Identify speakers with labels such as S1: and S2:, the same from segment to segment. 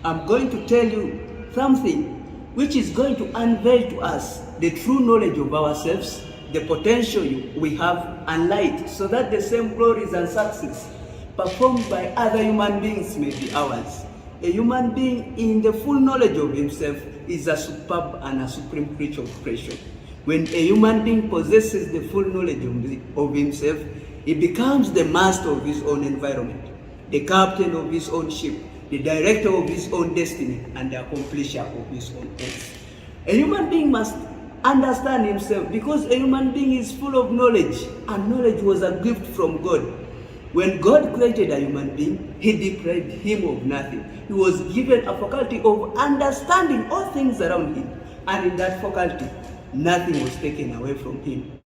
S1: I'm going to tell you something which is going to unveil to us the true knowledge of ourselves, the potential we have, and light, so that the same glories and success performed by other human beings may be ours. A human being in the full knowledge of himself is a superb and a supreme creature of creation. When a human being possesses the full knowledge of himself, he becomes the master of his own environment, the captain of his own ship, the director of his own destiny, and the accomplisher of his own ends. A human being must understand himself, because a human being is full of knowledge, and knowledge was a gift from God. When God created a human being, he deprived him of nothing. He was given a faculty of understanding all things around him, and in that faculty, nothing was taken away from him.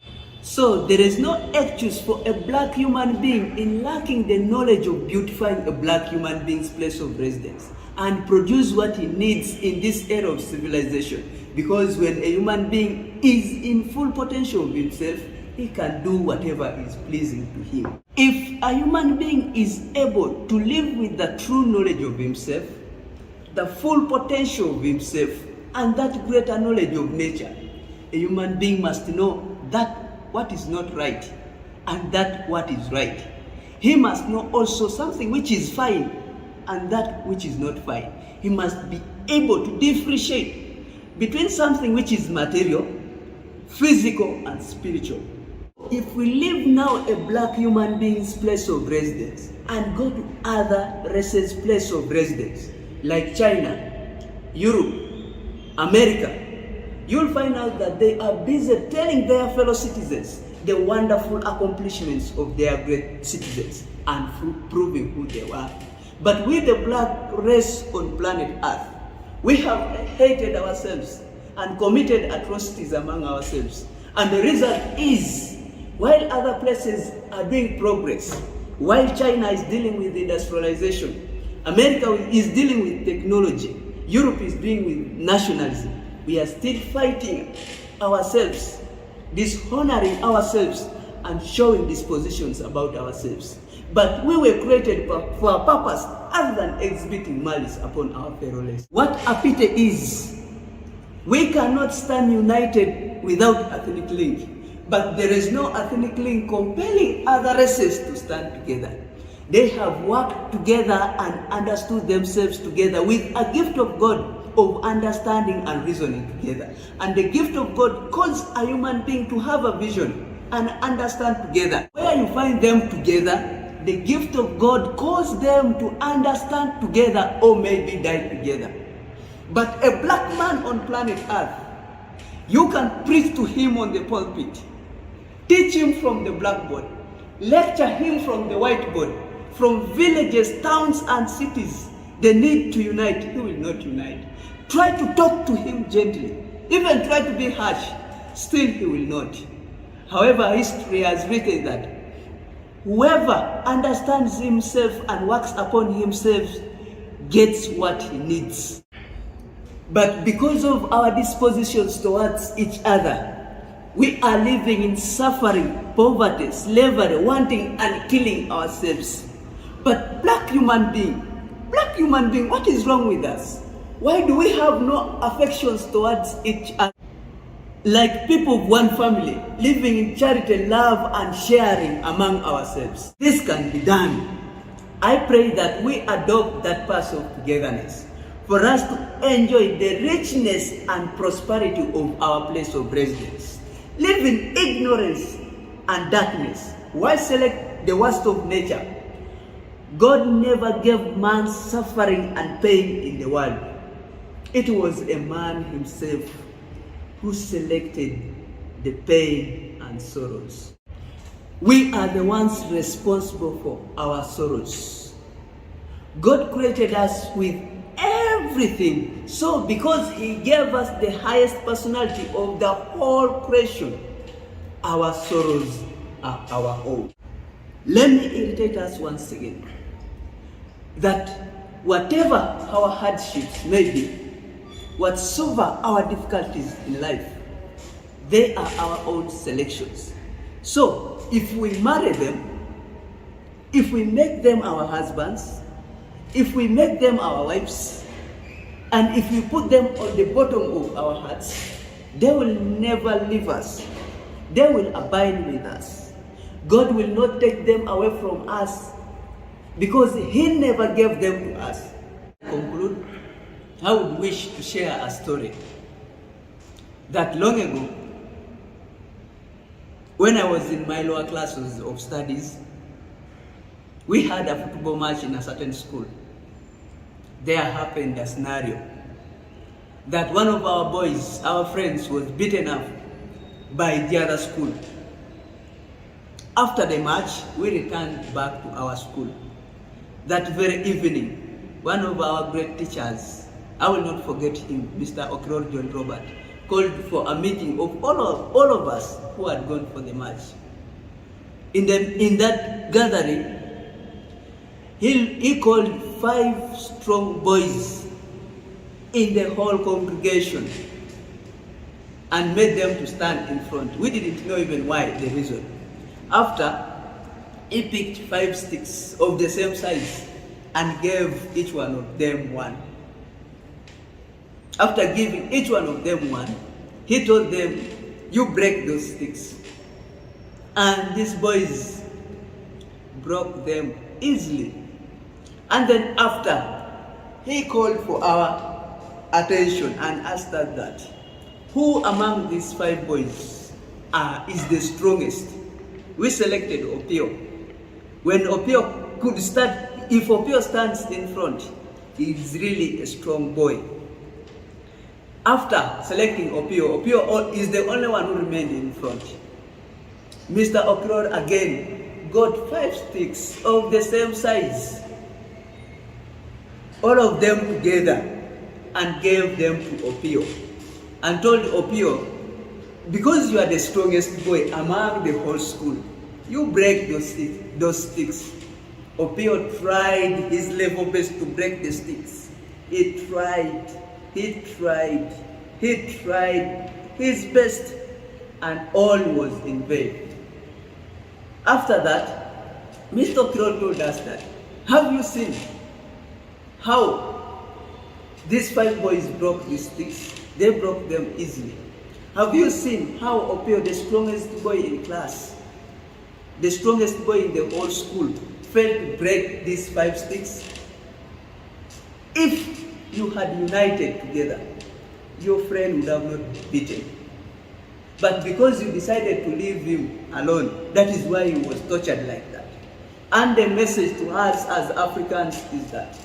S1: So there is no excuse for a black human being in lacking the knowledge of beautifying a black human being's place of residence and produce what he needs in this era of civilization. Because when a human being is in full potential of himself, he can do whatever is pleasing to him. If a human being is able to live with the true knowledge of himself, the full potential of himself, and that greater knowledge of nature, a human being must know that what is not right and that what is right. He must know also something which is fine and that which is not fine. He must be able to differentiate between something which is material, physical, and spiritual. If we leave now a black human being's place of residence and go to other races' place of residence, like China, Europe, America, you'll find out that they are busy telling their fellow citizens the wonderful accomplishments of their great citizens and proving who they were. But we, the black race on planet Earth, we have hated ourselves and committed atrocities among ourselves. And the result is, while other places are doing progress, while China is dealing with industrialization, America is dealing with technology, Europe is dealing with nationalism, we are still fighting ourselves, dishonoring ourselves, and showing dispositions about ourselves. But we were created for a purpose other than exhibiting malice upon our fellow race. What a pity is, we cannot stand united without ethnic link. But there is no ethnic link compelling other races to stand together. They have worked together and understood themselves together with a gift of God of understanding and reasoning together. And the gift of God calls a human being to have a vision and understand together. Where you find them together, the gift of God calls them to understand together or maybe die together. But a black man on planet Earth, you can preach to him on the pulpit, teach him from the blackboard, lecture him from the whiteboard, from villages, towns, and cities, the need to unite, he will not unite. Try to talk to him gently, even try to be harsh, still he will not. However, history has written that whoever understands himself and works upon himself gets what he needs. But because of our dispositions towards each other, we are living in suffering, poverty, slavery, wanting and killing ourselves. But black human being, what is wrong with us? Why do we have no affections towards each other? Like people of one family, living in charity, love, and sharing among ourselves. This can be done. I pray that we adopt that path of togetherness for us to enjoy the richness and prosperity of our place of residence. Live in ignorance and darkness, while select the worst of nature. God never gave man suffering and pain in the world. It was a man himself who selected the pain and sorrows. We are the ones responsible for our sorrows. God created us with everything. So because he gave us the highest personality of the whole creation, our sorrows are our own. Let me irritate us once again that whatever our hardships may be, whatsoever our difficulties in life, they are our own selections. So if we marry them, if we make them our husbands, if we make them our wives, And if we put them on the bottom of our hearts, they will never leave us. They will abide with us. God will not take them away from us because He never gave them to us. To conclude, I would wish to share a story that long ago, when I was in my lower classes of studies, we had a football match in a certain school. There happened a scenario that one of our boys, our friends, was beaten up by the other school. After the match, we returned back to our school. That very evening, one of our great teachers, I will not forget him, Mr. Okiror John Robert, called for a meeting of all of us who had gone for the match. In that gathering, he called 5 strong boys in the whole congregation and made them to stand in front. We didn't know even why, the reason. After, he picked 5 sticks of the same size and gave each one of them one. After giving each one of them one, he told them, "You break those sticks." And these boys broke them easily. And then after, he called for our attention and asked us that, who among these 5 boys is the strongest? We selected Opio. When Opio could start, if Opio stands in front, he is really a strong boy. After selecting Opio is the only one who remained in front. Mr. Okiror again got 5 sticks of the same size, all of them together, and gave them to Opio, and told Opio, because you are the strongest boy among the whole school, you break those sticks. Opio tried his level best to break the sticks. He tried his best, and all was in vain. After that, Mr. Okiror told us that, have you seen how these 5 boys broke these sticks? They broke them easily. Have you seen how Opio, the strongest boy in class, the strongest boy in the whole school, failed to break these 5 sticks? If you had united together, your friend would have not been beaten. But because you decided to leave him alone, that is why he was tortured like that. And the message to us as Africans is that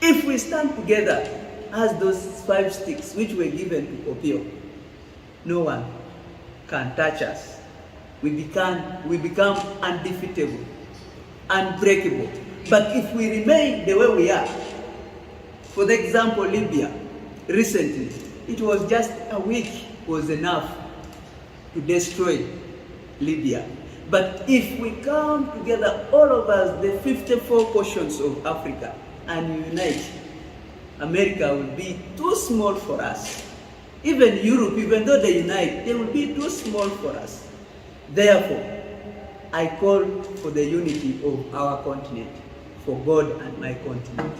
S1: if we stand together as those 5 sticks which were given to Opio, no one can touch us. We become undefeatable, unbreakable. But if we remain the way we are, for the example, Libya, recently, it was just a week was enough to destroy Libya. But if we come together, all of us, the 54 portions of Africa, and unite, America will be too small for us. Even Europe, even though they unite, they will be too small for us. Therefore, I call for the unity of our continent, for God and my continent.